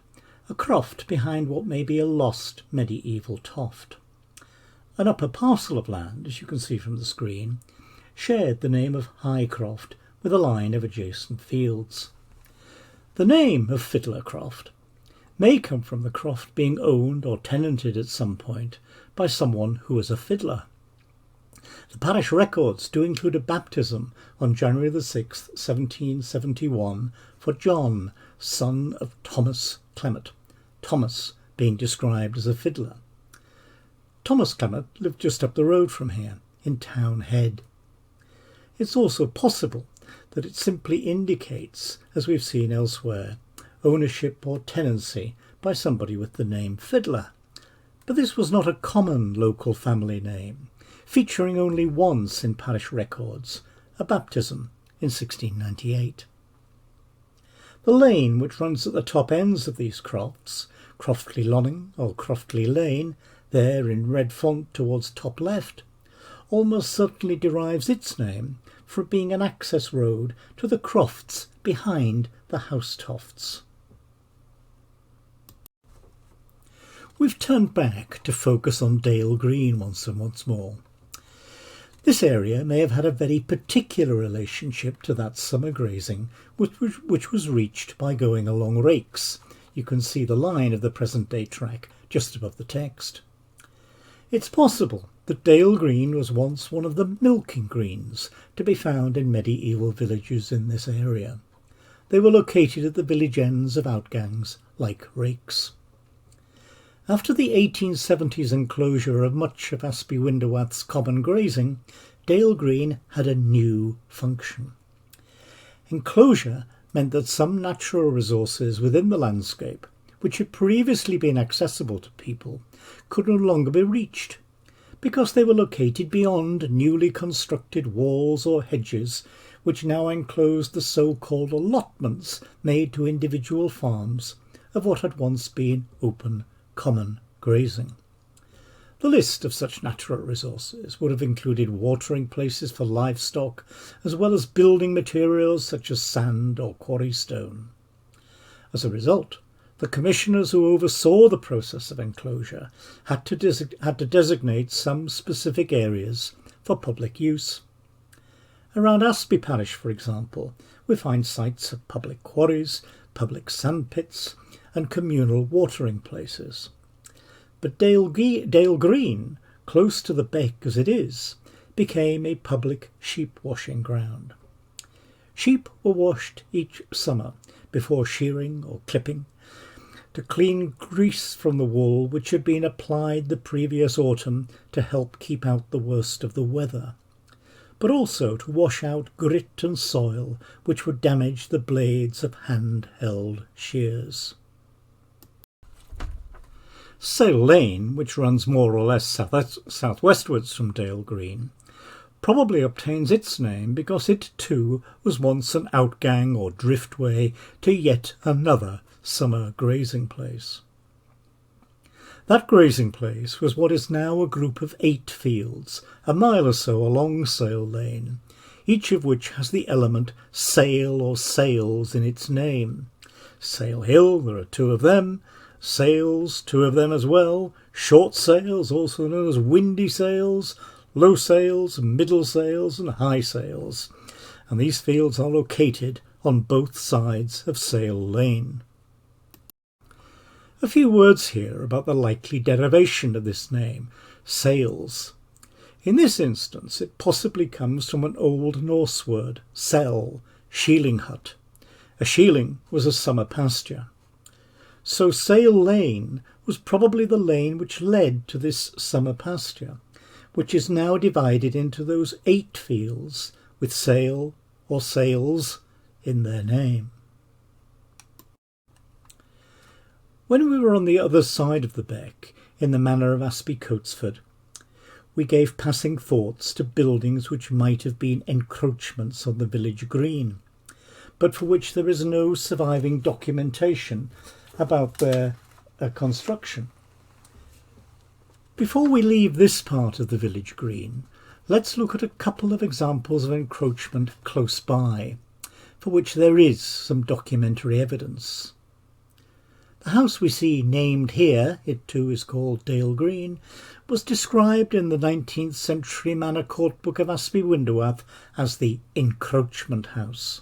S1: a croft behind what may be a lost medieval toft. An upper parcel of land, as you can see from the screen, shared the name of Highcroft with a line of adjacent fields. The name of Fiddlercroft may come from the croft being owned or tenanted at some point by someone who was a fiddler. The parish records do include a baptism on January the 6th, 1771 for John, son of Thomas Clement, Thomas being described as a fiddler. Thomas Clement lived just up the road from here, in Town Head. It's also possible that it simply indicates, as we've seen elsewhere, ownership or tenancy by somebody with the name Fiddler. But this was not a common local family name, featuring only once in parish records, a baptism in 1698. The lane which runs at the top ends of these crofts, Croftley Lonning or Croftley Lane, there in red font towards top left, almost certainly derives its name from being an access road to the crofts behind the housetofts. We've turned back to focus on Dale Green once more. This area may have had a very particular relationship to that summer grazing which was reached by going along rakes. You can see the line of the present-day track just above the text. It's possible that Dale Green was once one of the milking greens to be found in medieval villages in this area. They were located at the village ends of outgangs like rakes. After the 1870s enclosure of much of Asby-Winderworth's common grazing, Dale Green had a new function. Enclosure meant that some natural resources within the landscape, which had previously been accessible to people, could no longer be reached, because they were located beyond newly constructed walls or hedges, which now enclosed the so-called allotments made to individual farms of what had once been open common grazing. The list of such natural resources would have included watering places for livestock, as well as building materials such as sand or quarry stone. As a result, the commissioners who oversaw the process of enclosure had to designate some specific areas for public use. Around Asby Parish, for example, we find sites of public quarries, public sandpits, and communal watering places. But Dale Green, close to the beck as it is, became a public sheep washing ground. Sheep were washed each summer before shearing or clipping to clean grease from the wool which had been applied the previous autumn to help keep out the worst of the weather, but also to wash out grit and soil which would damage the blades of hand-held shears. Sale Lane, which runs more or less southwestwards from Dale Green, probably obtains its name because it too was once an outgang or driftway to yet another summer grazing place. That grazing place was what is now a group of 8 fields, a mile or so along Sale Lane, each of which has the element sale or sales in its name. Sale Hill, there are 2 of them, sails, 2 of them as well, short sails, also known as windy sails, low sails, middle sails and high sails, and these fields are located on both sides of Sail Lane. A few words here about the likely derivation of this name, sails. In this instance it possibly comes from an Old Norse word, sel, shealing hut. A shealing was a summer pasture. So Sail Lane was probably the lane which led to this summer pasture, which is now divided into those 8 fields with sail or sails in their name. When we were on the other side of the beck, in the manor of Asby Coatsford, we gave passing thoughts to buildings which might have been encroachments on the village green, but for which there is no surviving documentation about their construction. Before we leave this part of the village green, let's look at a couple of examples of encroachment close by, for which there is some documentary evidence. The house we see named here, it too is called Dale Green, was described in the 19th century Manor Court Book of Asby Windowath as the Encroachment House.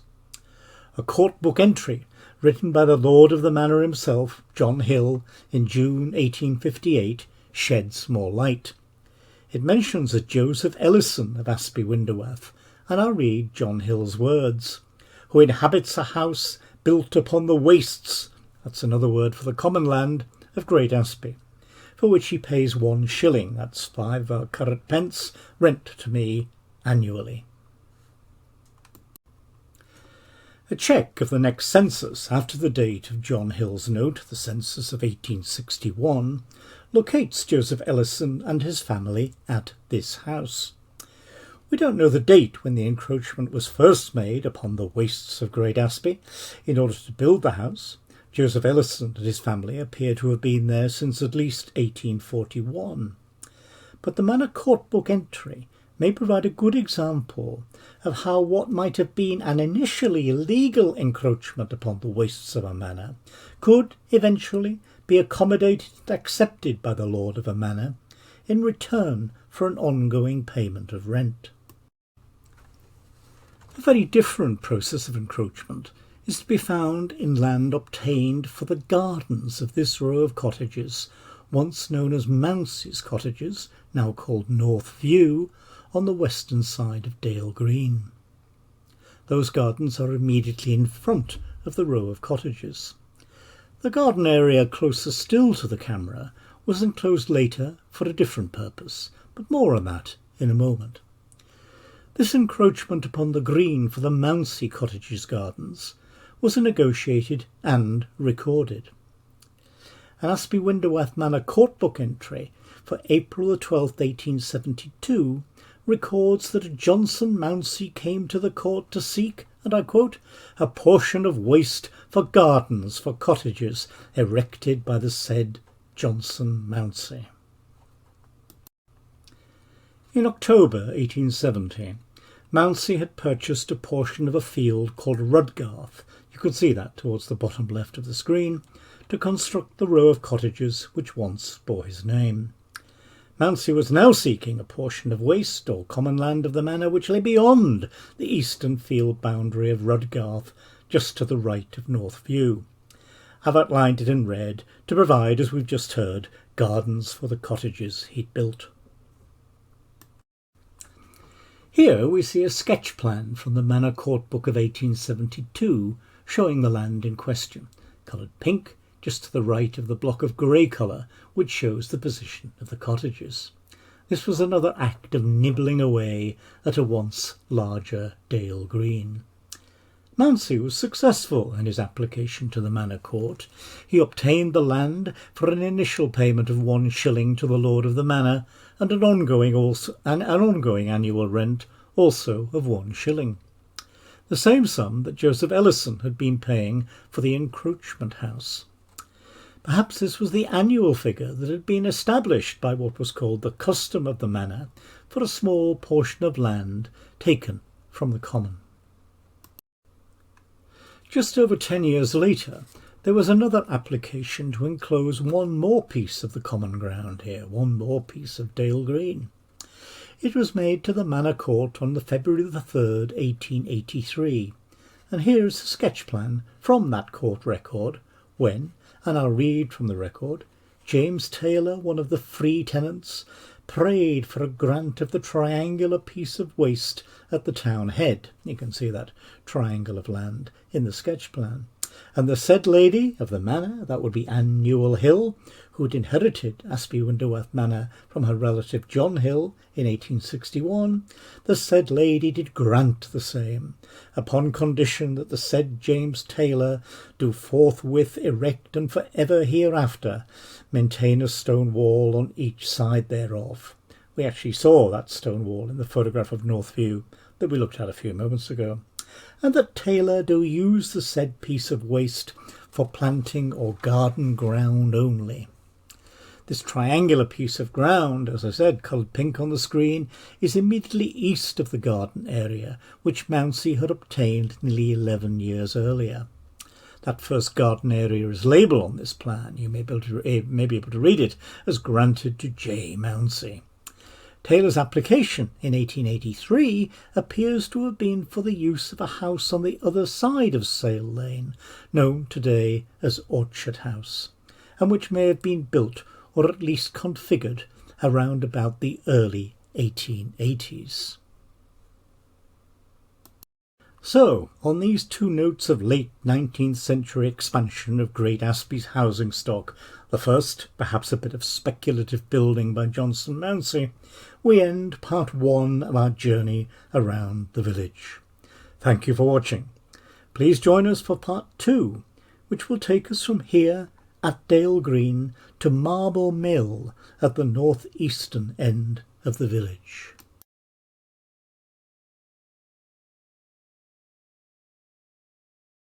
S1: A court book entry written by the lord of the manor himself, John Hill, in June 1858, sheds more light. It mentions a Joseph Ellison of Asby Windowath, and I'll read John Hill's words, who inhabits a house built upon the wastes, that's another word for the common land, of Great Asby, for which he pays 1 shilling, that's 5 current pence, rent to me annually. A check of the next census after the date of John Hill's note, the census of 1861, locates Joseph Ellison and his family at this house. We don't know the date when the encroachment was first made upon the wastes of Great Asby in order to build the house. Joseph Ellison and his family appear to have been there since at least 1841. But the Manor Court Book entry may provide a good example of how what might have been an initially illegal encroachment upon the wastes of a manor could eventually be accommodated and accepted by the lord of a manor in return for an ongoing payment of rent. A very different process of encroachment is to be found in land obtained for the gardens of this row of cottages, once known as Mounsey's cottages, now called North View, on the western side of Dale Green. Those gardens are immediately in front of the row of cottages. The garden area closer still to the camera was enclosed later for a different purpose, but more on that in a moment. This encroachment upon the green for the Mounsey cottages gardens was negotiated and recorded. An Asby Windowath Manor Court Book entry for April the 12th, 1872, records that Johnson Mounsey came to the court to seek, and I quote, a portion of waste for gardens for cottages erected by the said Johnson Mounsey. In October 1870, Mounsey had purchased a portion of a field called Rudgarth, you can see that towards the bottom left of the screen, to construct the row of cottages which once bore his name. Mounsey was now seeking a portion of waste or common land of the manor which lay beyond the eastern field boundary of Rudgarth, just to the right of North View. I've outlined it in red to provide, as we've just heard, gardens for the cottages he'd built. Here we see a sketch plan from the Manor Court Book of 1872 showing the land in question, coloured pink, just to the right of the block of grey colour which shows the position of the cottages. This was another act of nibbling away at a once larger Dale Green. Mounsey was successful in his application to the Manor Court. He obtained the land for an initial payment of 1 shilling to the lord of the manor and an ongoing annual rent also of 1 shilling. The same sum that Joseph Ellison had been paying for the encroachment house. Perhaps this was the annual figure that had been established by what was called the custom of the manor for a small portion of land taken from the common. Just over 10 years later, There was another application to enclose one more piece of the common ground here, one more piece of Dale Green. It was made to the Manor Court on the February the 3rd, 1883, and here is a sketch plan from that court record when, and I'll read from the record, James Taylor, one of the free tenants, prayed for a grant of the triangular piece of waste at the town head. You can see that triangle of land in the sketch plan. And the said lady of the manor, that would be Anne Newell Hill, who'd inherited Asby Winderworth Manor from her relative John Hill in 1861, the said lady did grant the same, upon condition that the said James Taylor do forthwith erect and for ever hereafter maintain a stone wall on each side thereof. We actually saw that stone wall in the photograph of North View that we looked at a few moments ago. And that Taylor do use the said piece of waste for planting or garden ground only. This triangular piece of ground, as I said, coloured pink on the screen, is immediately east of the garden area, which Mounsey had obtained nearly 11 years earlier. That first garden area is labelled on this plan. You may be able to read it as granted to J. Mounsey. Taylor's application in 1883 appears to have been for the use of a house on the other side of Sale Lane, known today as Orchard House, and which may have been built or at least configured around about the early 1880s. So, on these two notes of late 19th century expansion of Great Asby's housing stock, the first, perhaps a bit of speculative building by Johnson Mounsey, we end part one of our journey around the village. Thank you for watching. Please join us for part two, which will take us from here at Dale Green to Marble Mill at the northeastern end of the village.